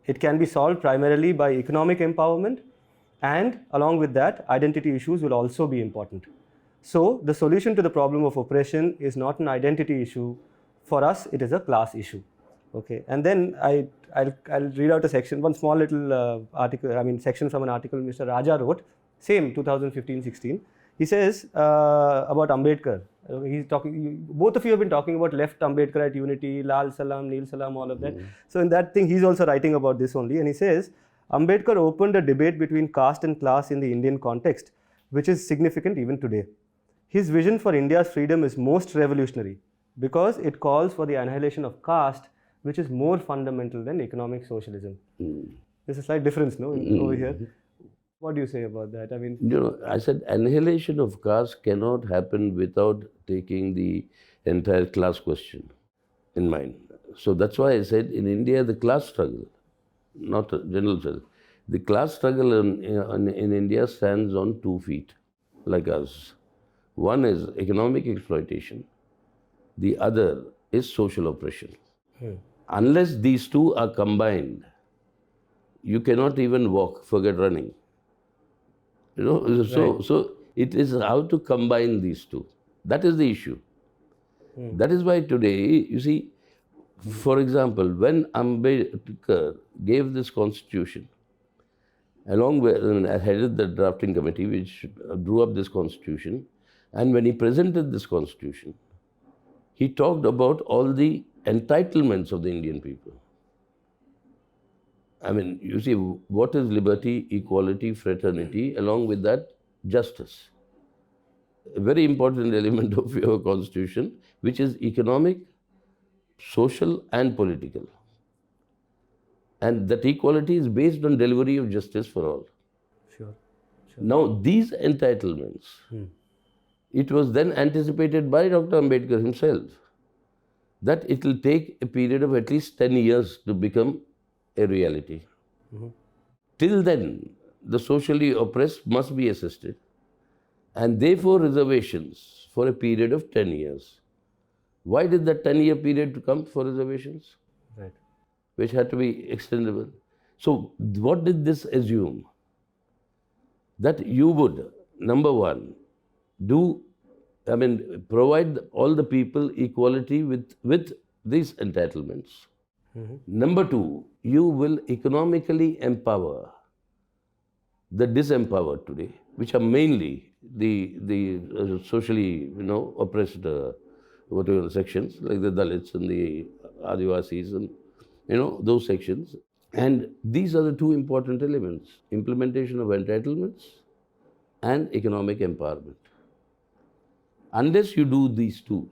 It can be solved primarily by economic empowerment, and along with that, identity issues will also be important. So the solution to the problem of oppression is not an identity issue. For us, it is a class issue. Okay, and then I'll read out a section, one small little section from an article Mr. Raja wrote, same 2015-16. He says about Ambedkar. He's talking. Both of you have been talking about left Ambedkar at Unity, Lal Salam, Neel Salam, all of that. So in that thing, he's also writing about this only, and he says Ambedkar opened a debate between caste and class in the Indian context, which is significant even today. His vision for India's freedom is most revolutionary because it calls for the annihilation of caste, which is more fundamental than economic socialism. There's a slight difference, no, over here. What do you say about that? I mean, I said annihilation of caste cannot happen without taking the entire class question in mind. So that's why I said in India the class struggle, not a general struggle. The class struggle in India stands on 2 feet, like us. One is economic exploitation. The other is social oppression. Unless these two are combined, you cannot even walk, forget running. So it is how to combine these two. That is the issue. That is why today, you see, for example, when Ambedkar gave this constitution, along with, I headed the drafting committee which drew up this constitution, And when he presented this constitution, he talked about all the entitlements of the Indian people. I mean, you see, what is liberty, equality, fraternity, along with that, justice. A very important element of your constitution, which is economic, social, and political. And that equality is based on delivery of justice for all. Sure. Now, these entitlements, it was then anticipated by Dr. Ambedkar himself that it will take a period of at least 10 years to become a reality. Till then, the socially oppressed must be assisted, and therefore reservations for a period of 10 years. Why did that 10-year period come for reservations? Right. Which had to be extendable. So what did this assume? That you would, number one, provide all the people equality with these entitlements. Number two, you will economically empower the disempowered today, which are mainly the socially oppressed whatever sections, like the Dalits and the Adivasis and those sections. And these are the two important elements: implementation of entitlements and economic empowerment. Unless you do these two,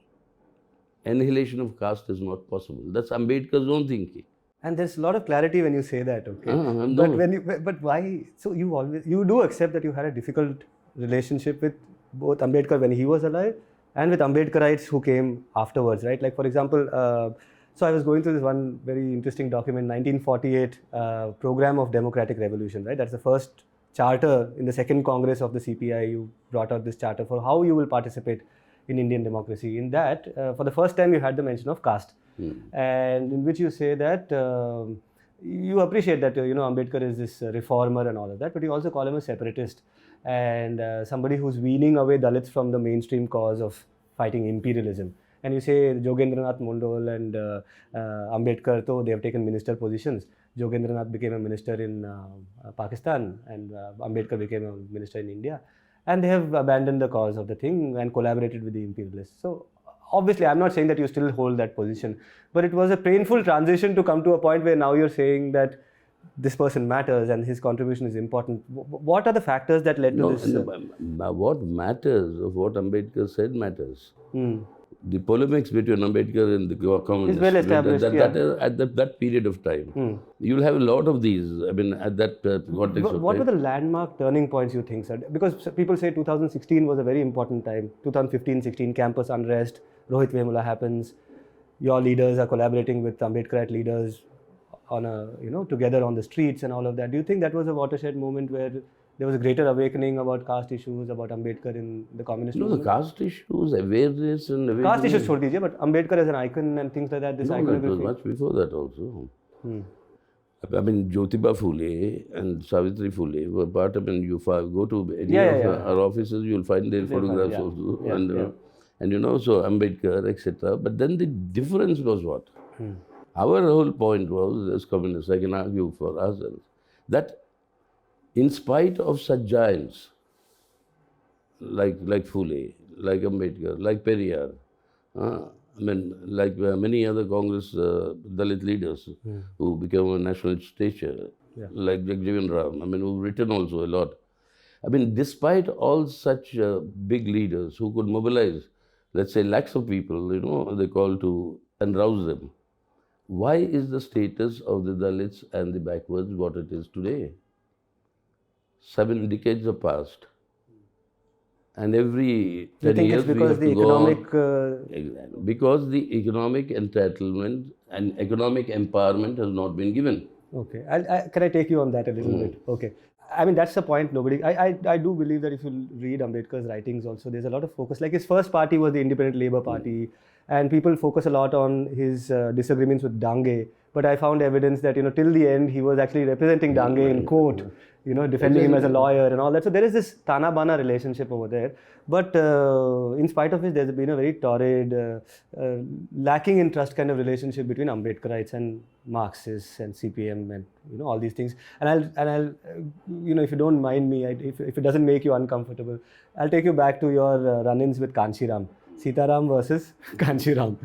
annihilation of caste is not possible. That's Ambedkar's own thinking. And there's a lot of clarity when you say that, okay? But why? So you do accept that you had a difficult relationship with both Ambedkar when he was alive and with Ambedkarites who came afterwards, right? Like, for example, so I was going through this one very interesting document, 1948 Program of Democratic Revolution, right? That's the first charter in the second Congress of the CPI. You brought out this charter for how you will participate in Indian democracy. In that, for the first time, you had the mention of caste, and in which you say that you appreciate that Ambedkar is this reformer and all of that, but you also call him a separatist and somebody who's weaning away Dalits from the mainstream cause of fighting imperialism. And you say Jogendranath Mondal and Ambedkar, though they have taken minister positions. Jogendranath became a minister in Pakistan and Ambedkar became a minister in India. And they have abandoned the cause of the thing and collaborated with the imperialists. So obviously, I'm not saying that you still hold that position, but it was a painful transition to come to a point where now you're saying that this person matters and his contribution is important. What are the factors that led to this? What matters of what Ambedkar said matters. The polemics between Ambedkar and the communists is well established. At that period of time. You'll have a lot of these, at that context. What were the landmark turning points you think, sir? Because people say 2016 was a very important time. 2015-16 campus unrest, Rohit Vemula happens. Your leaders are collaborating with Ambedkarite leaders on together on the streets and all of that. Do you think that was a watershed moment where there was a greater awakening about caste issues, about Ambedkar in the communist movement? The caste issues, awareness and everything. Caste issues, chhod dijiye, but Ambedkar as an icon and things like that, this iconography. It was much before that also. Jyotiba Phule and Savitri Phule were part of, you go to any of our offices, you'll find their photographs also. So Ambedkar, etc. But then the difference was what? Our whole point was, as communists, I can argue for ourselves, that in spite of such giants like Phule, like Ambedkar, like Periyar, like many other Congress Dalit leaders who became a national stature, like Jagjeevan Ram, who've written also a lot. Despite all such big leaders who could mobilize, let's say, lakhs of people, they call to and rouse them. Why is the status of the Dalits and the backwards what it is today? 7 decades have passed. And every 10 years we have to go on. Exactly. Because the economic entitlement and economic empowerment has not been given. Okay. Can I take you on that a little bit? Okay. That's the point. I do believe that if you read Ambedkar's writings also, there's a lot of focus. Like his first party was the Independent Labour Party. And people focus a lot on his disagreements with Dange. But I found evidence that, till the end, he was actually representing Dange in court, defending him as a lawyer and all that. So there is this Tana-Bana relationship over there. But in spite of it, there's been a very torrid, lacking in trust kind of relationship between Ambedkarites and Marxists and CPM and, all these things. And I'll if you don't mind me, if it doesn't make you uncomfortable, I'll take you back to your run-ins with Kanshiram. Sitaram versus Kanshiram,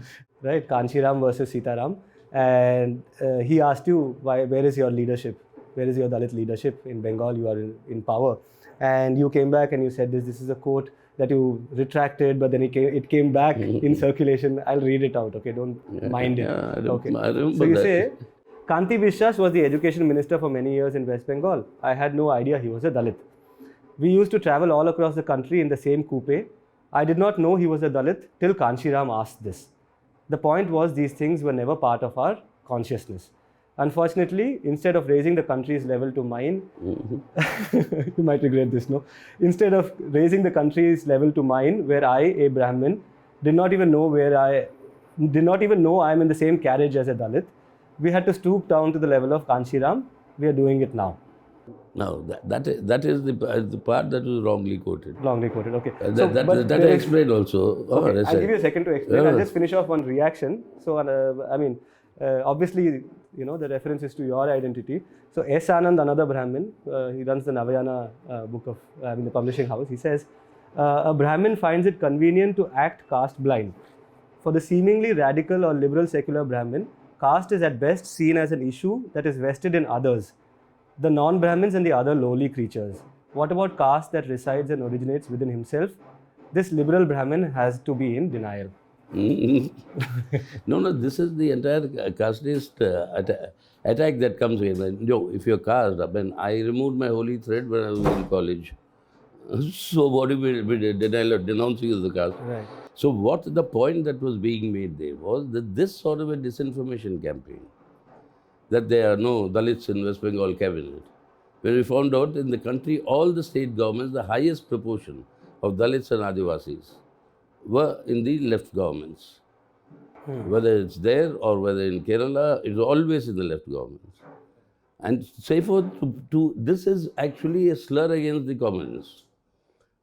right? Kanshiram versus Sitaram. And he asked you, where is your leadership? Where is your Dalit leadership? In Bengal, you are in power. And you came back and you said this is a quote that you retracted, but then it came back in circulation. I'll read it out, okay? Don't mind it. Okay. I remember so you that. say, Kanti Vishwas was the education minister for many years in West Bengal. I had no idea he was a Dalit. We used to travel all across the country in the same coupe. I did not know he was a Dalit till Kanshiram asked this. The point was these things were never part of our consciousness. Unfortunately, instead of raising the country's level to mine, you might regret this, no? Instead of raising the country's level to mine, where I, a Brahmin, did not even know I am in the same carriage as a Dalit, we had to stoop down to the level of Kanshiram. We are doing it now. No, that is the part that was wrongly quoted. Wrongly quoted, okay. That I explained also. Okay, I'll give you a second to explain. Yeah. I'll just finish off one reaction. So, obviously, the reference is to your identity. So, S. Anand, another Brahmin, he runs the Navayana book of, the publishing house. He says, a Brahmin finds it convenient to act caste blind. For the seemingly radical or liberal secular Brahmin, caste is at best seen as an issue that is vested in others, the non-Brahmins and the other lowly creatures. What about caste that resides and originates within himself? This liberal Brahmin has to be in denial. No, this is the entire casteist attack that comes in. No, if you're caste, I removed my holy thread when I was in college. So what do we denial or denouncing of the caste? Right. So what the point that was being made there was that this sort of a disinformation campaign, that there are no Dalits in West Bengal cabinet. When we found out in the country, all the state governments, the highest proportion of Dalits and Adivasis were in the left governments. Whether it's there or whether in Kerala, it's always in the left governments. And say this is actually a slur against the communists.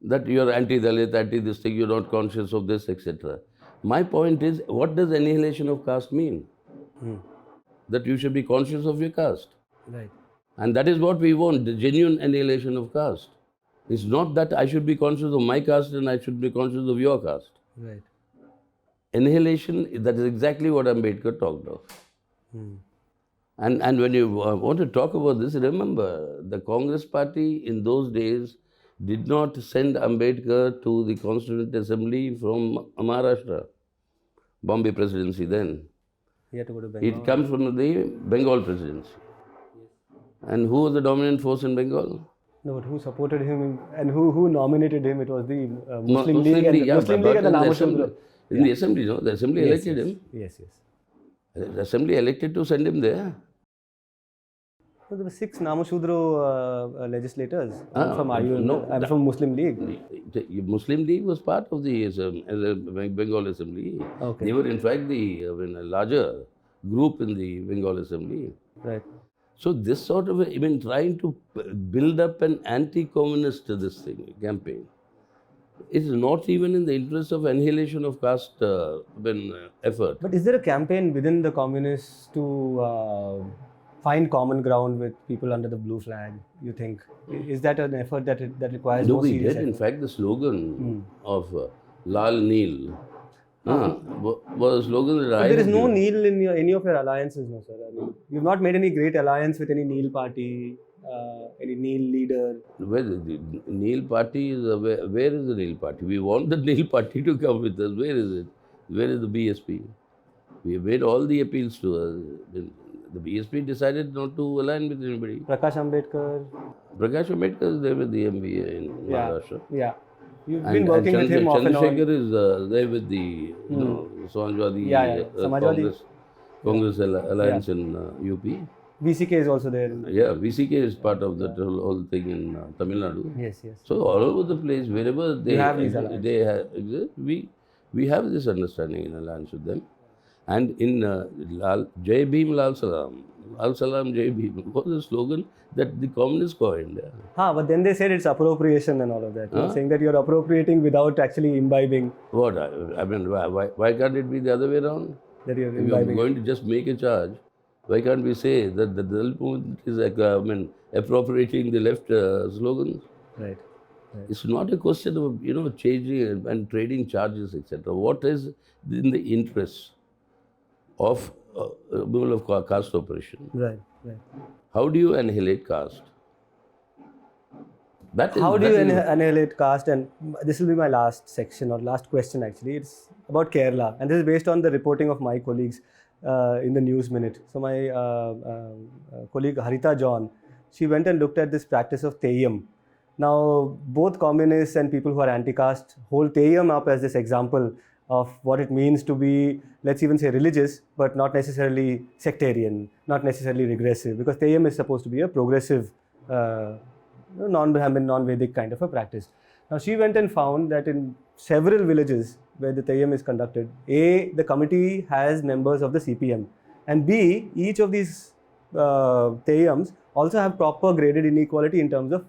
That you're anti-Dalit, anti-this thing, you're not conscious of this, etc. My point is, what does annihilation of caste mean? That you should be conscious of your caste. Right. And that is what we want, the genuine annihilation of caste. It's not that I should be conscious of my caste and I should be conscious of your caste. Right. Annihilation, that is exactly what Ambedkar talked of. And when you want to talk about this, remember, the Congress party in those days did not send Ambedkar to the Constituent Assembly from Maharashtra, Bombay presidency then. He had to go to Bengal. It comes from the Bengal presidency. And who was the dominant force in Bengal? No, but who supported him and who nominated him? It was the Muslim League and the Namu. In the assembly, no? The assembly elected him. Yes. The assembly elected to send him there. So there were 6 Namushudro legislators. I'm from no, I'm from Muslim League. The Muslim League was part of the Bengal Assembly. Okay. They were in fact the larger group in the Bengal Assembly. Right. So this sort of, trying to build up an anti-communist campaign, is not even in the interest of annihilation of caste effort. But is there a campaign within the communists to find common ground with people under the blue flag, you think? Is that an effort that requires No, more we serious did. In effort? fact, the slogan of laal-neel was a slogan that But I there is had no given. Neel in any of your alliances, no, sir. You've not made any great alliance with any Neel party, any Neel leader. Where is the Neel party? Where is the Neel party? We want the Neel party to come with us. Where is it? Where is the BSP? We have made all the appeals to us. The BSP decided not to align with anybody. Prakash Ambedkar. Prakash Ambedkar is there with the MBA in Maharashtra. Yeah. You've been working with him off and on. Chandrasekhar is there with the Samajwadi Congress Alliance in UP. VCK is also there. Yeah, VCK is part of that whole thing in Tamil Nadu. Yes. So all over the place, wherever they have these alliances. we We have this understanding in alliance with them. And in Jai Bhim, Lal Salam. Lal Salam, Jai Bhim was a slogan that the communists coined. But then they said it's appropriation and all of that. Saying that you're appropriating without actually imbibing. What? I mean, why can't it be the other way around? That you're If you're imbibing. going to just make a charge, why can't we say that the Dalit movement is like, appropriating the left slogans? Right. It's not a question of, changing and trading charges, etc. What is in the interest of caste oppression? Right. How do you annihilate caste? How do you annihilate caste? And this will be my last section or last question actually. It's about Kerala. And this is based on the reporting of my colleagues in the News Minute. So my colleague Harita John, she went and looked at this practice of Theyyam. Now, both communists and people who are anti-caste hold Theyyam up as this example of what it means to be, let's even say religious, but not necessarily sectarian, not necessarily regressive, because Theyyam is supposed to be a progressive, non-Brahmin, non-Vedic kind of a practice. Now, she went and found that in several villages where the Theyyam is conducted, A, the committee has members of the CPM, and B, each of these Theyyams also have proper graded inequality in terms of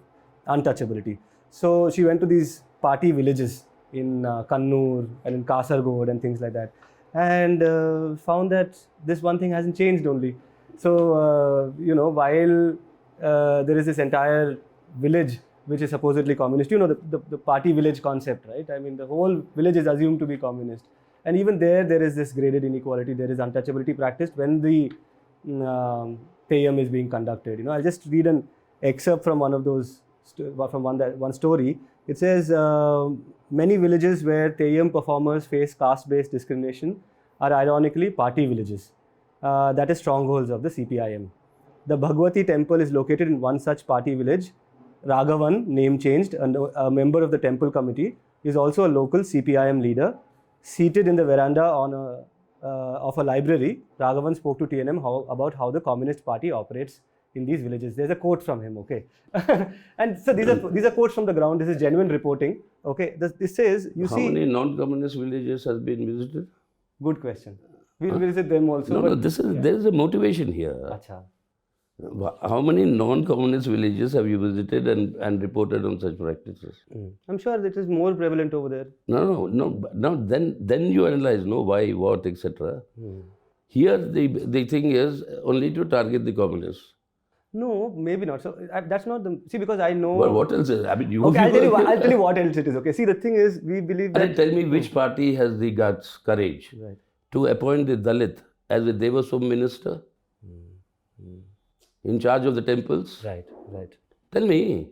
untouchability. So she went to these party villages in Kannur and in Kasargod and things like that, and found that this one thing hasn't changed only. So, while there is this entire village which is supposedly communist, the party village concept, right? I mean, the whole village is assumed to be communist. And even there is this graded inequality, there is untouchability practiced when the Theyyam is being conducted. I'll just read an excerpt from one of those, from one story. It says, many villages where Theyyam performers face caste-based discrimination are ironically party villages, that is strongholds of the CPIM. The Bhagwati temple is located in one such party village. Raghavan, name changed, and a member of the temple committee, is also a local CPIM leader. Seated in the veranda of a library, Raghavan spoke to TNM about how the Communist Party operates in these villages. There's a quote from him, okay? And so these are quotes from the ground. This is genuine reporting, okay? This says, How many non-communist villages has been visited? Good question. We'll visit them also. No, there is a motivation here. Achha. How many non-communist villages have you visited and reported on such practices? I'm sure it is more prevalent over there. No. Then you analyze, why, what, etc. Here, the thing is only to target the communists. No, maybe not. So that's not the... See, because I know... Well, what else is... I mean, Okay, I'll tell you what else it is, okay? See, the thing is, we believe that... Tell me which party has the guts, courage, to appoint the Dalit as a Devaswam minister in charge of the temples? Right. Tell me.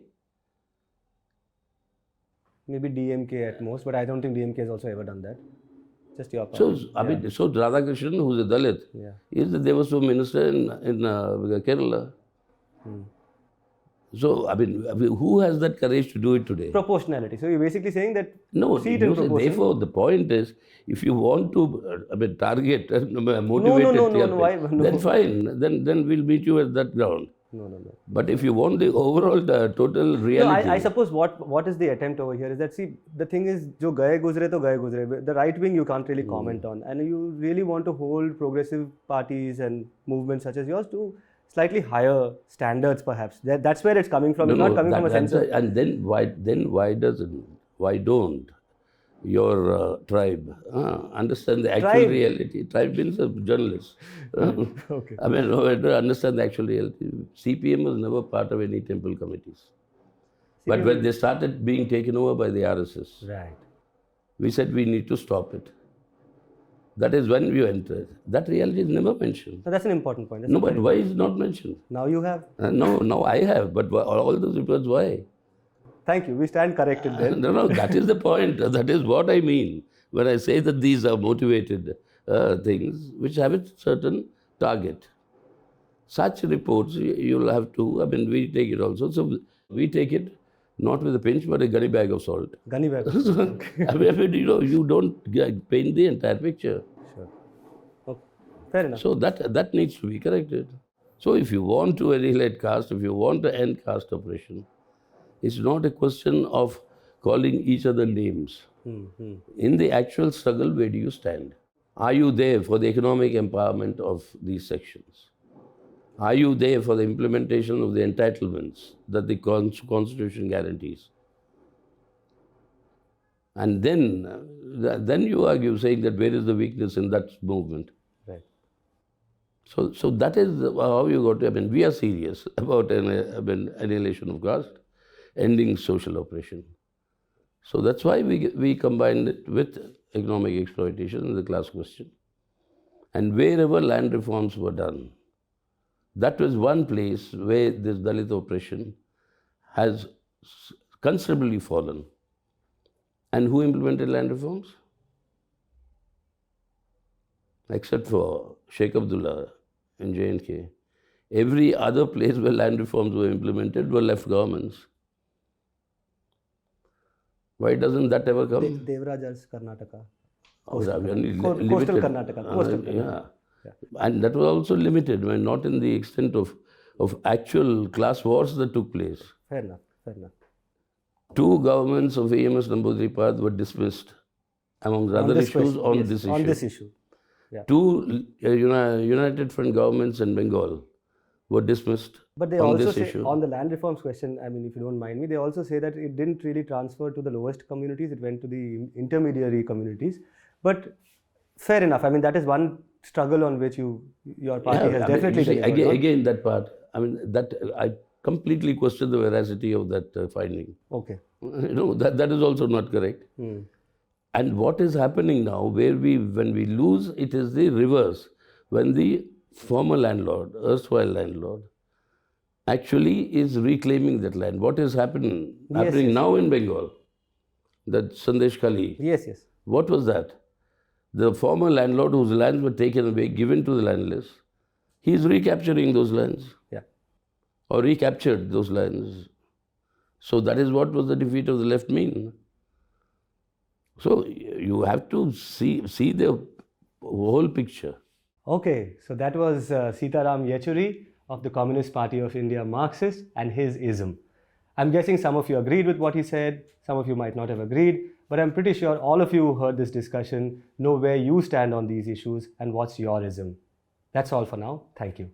Maybe DMK at most, but I don't think DMK has also ever done that. Just your part. So Radhakrishnan, who's a Dalit, is the Devaswam minister in Kerala. So, who has that courage to do it today? Proportionality. So, you're basically saying that... No, therefore, the point is, if you want to target and motivate then fine. Then we'll meet you at that ground. No. But if you want the overall, total reality... No, I suppose what is the attempt over here is that, see, the thing is, jo gaye guzre to gaye guzre. The right wing you can't really comment on. And you really want to hold progressive parties and movements such as yours to slightly higher standards, perhaps. That's where it's coming from. It's not coming from a sense of... And then why don't your tribe understand the actual reality? Tribe means a journalist. Okay. Understand the actual reality. CPM was never part of any temple committees. But when they started being taken over by the RSS, we said we need to stop it. That is when we entered. That reality is never mentioned. So that's an important point. But why is it not mentioned? Now you have. No, I have. But all those reports, why? Thank you. We stand corrected then. No, that is the point. That is what I mean when I say that these are motivated things which have a certain target. Such reports, you'll have to, we take it also. So we take it not with a pinch, but a gunny bag of salt. Gunny bag of salt. Okay. You don't paint the entire picture. Sure. Okay. Fair enough. So that needs to be corrected. So if you want to annihilate caste, if you want to end caste oppression, it's not a question of calling each other names. In the actual struggle, where do you stand? Are you there for the economic empowerment of these sections? Are you there for the implementation of the entitlements that the Constitution guarantees? And then you argue, saying that where is the weakness in that movement? Right. So that is how you got to. I mean, we are serious about annihilation of caste, ending social oppression. So that's why we combined it with economic exploitation and the class question. And wherever land reforms were done, that was one place where this Dalit oppression has considerably fallen. And who implemented land reforms? Except for Sheikh Abdullah in J&K. Every other place where land reforms were implemented were left governments. Why doesn't that ever come? Devaraja's Karnataka. Coastal Karnataka. Yeah. And that was also limited, I mean, not in the extent of actual class wars that took place. Fair enough. 2 governments of AMS Namboodiripad were dismissed, amongst other issues, on this issue. Yeah. 2 United Front governments in Bengal were dismissed But they on also this say, issue. on the land reforms question, I mean, if you don't mind me, they also say that it didn't really transfer to the lowest communities, it went to the intermediary communities. But fair enough, I mean, that is one struggle on which your party has definitely delivered on. Again, that part, I mean, that I completely question the veracity of that finding. Okay. That is also not correct. And what is happening now, when we lose, it is the reverse. When the former landlord, erstwhile landlord, actually is reclaiming that land. What is happening now in Bengal? That Sandesh Khali. Yes. What was that? The former landlord whose lands were taken away, given to the landless, he is recapturing those lands. Yeah. Or recaptured those lands. So that is what was the defeat of the left mean. So you have to see the whole picture. Okay, so that was Sitaram Yechury of the Communist Party of India, Marxist, and his ism. I'm guessing some of you agreed with what he said, some of you might not have agreed, but I'm pretty sure all of you who heard this discussion know where you stand on these issues and what's your ism. That's all for now. Thank you.